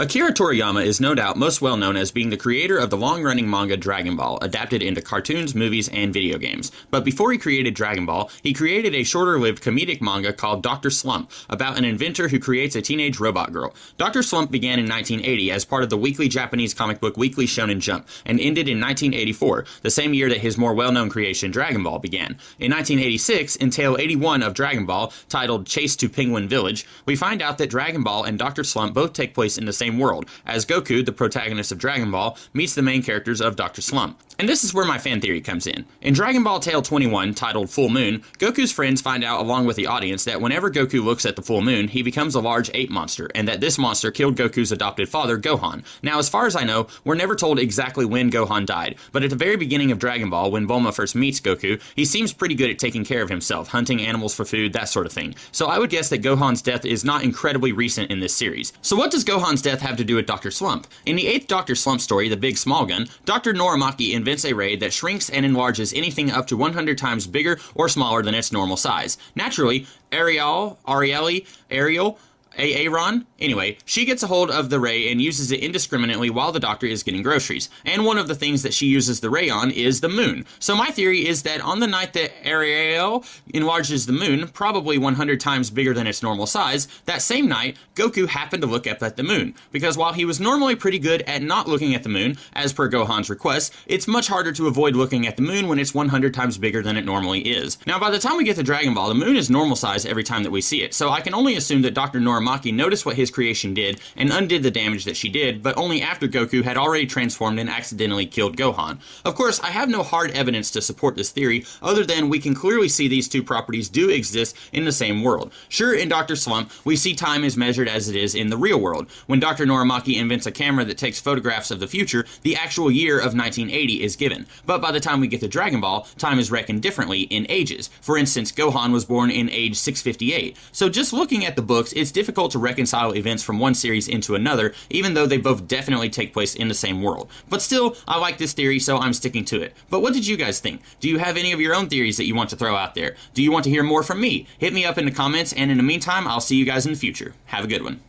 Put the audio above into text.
Akira Toriyama is no doubt most well known as being the creator of the long-running manga Dragon Ball, adapted into cartoons, movies, and video games. But before he created Dragon Ball, he created a shorter-lived comedic manga called Dr. Slump, about an inventor who creates a teenage robot girl. Dr. Slump began in 1980 as part of the weekly Japanese comic book Weekly Shonen Jump, and ended in 1984, the same year that his more well-known creation Dragon Ball began. In 1986, in Tale 81 of Dragon Ball, titled Chase to Penguin Village, we find out that Dragon Ball and Dr. Slump both take place in the same world, as Goku, the protagonist of Dragon Ball, meets the main characters of Dr. Slump. And this is where my fan theory comes in. In Dragon Ball Tale 21, titled Full Moon, Goku's friends find out along with the audience that whenever Goku looks at the full moon, he becomes a large ape monster, and that this monster killed Goku's adopted father, Gohan. Now, as far as I know, we're never told exactly when Gohan died, but at the very beginning of Dragon Ball, when Bulma first meets Goku, he seems pretty good at taking care of himself, hunting animals for food, that sort of thing. So I would guess that Gohan's death is not incredibly recent in this series. So what does Gohan's death have to do with Dr. Slump? In the 8th Dr. Slump story, The Big Small Gun, Dr. Norimaki invents a ray that shrinks and enlarges anything up to 100 times bigger or smaller than its normal size. Naturally, Ariel, Aaron? Anyway, she gets a hold of the ray and uses it indiscriminately while the doctor is getting groceries. And one of the things that she uses the ray on is the moon. So my theory is that on the night that Arale enlarges the moon, probably 100 times bigger than its normal size, that same night, Goku happened to look up at the moon. Because while he was normally pretty good at not looking at the moon, as per Gohan's request, it's much harder to avoid looking at the moon when it's 100 times bigger than it normally is. Now, by the time we get to Dragon Ball, the moon is normal size every time that we see it. So I can only assume that Dr. Norimaki noticed what his creation did and undid the damage that she did, but only after Goku had already transformed and accidentally killed Gohan. Of course, I have no hard evidence to support this theory, other than we can clearly see these two properties do exist in the same world. Sure, in Dr. Slump, we see time is measured as it is in the real world. When Dr. Norimaki invents a camera that takes photographs of the future, the actual year of 1980 is given. But by the time we get to Dragon Ball, time is reckoned differently in ages. For instance, Gohan was born in age 658. So just looking at the books, it's difficult to reconcile events from one series into another, even though they both definitely take place in the same world. But still, I like this theory, so I'm sticking to it. But what did you guys think? Do you have any of your own theories that you want to throw out there? Do you want to hear more from me? Hit me up in the comments, and in the meantime, I'll see you guys in the future. Have a good one.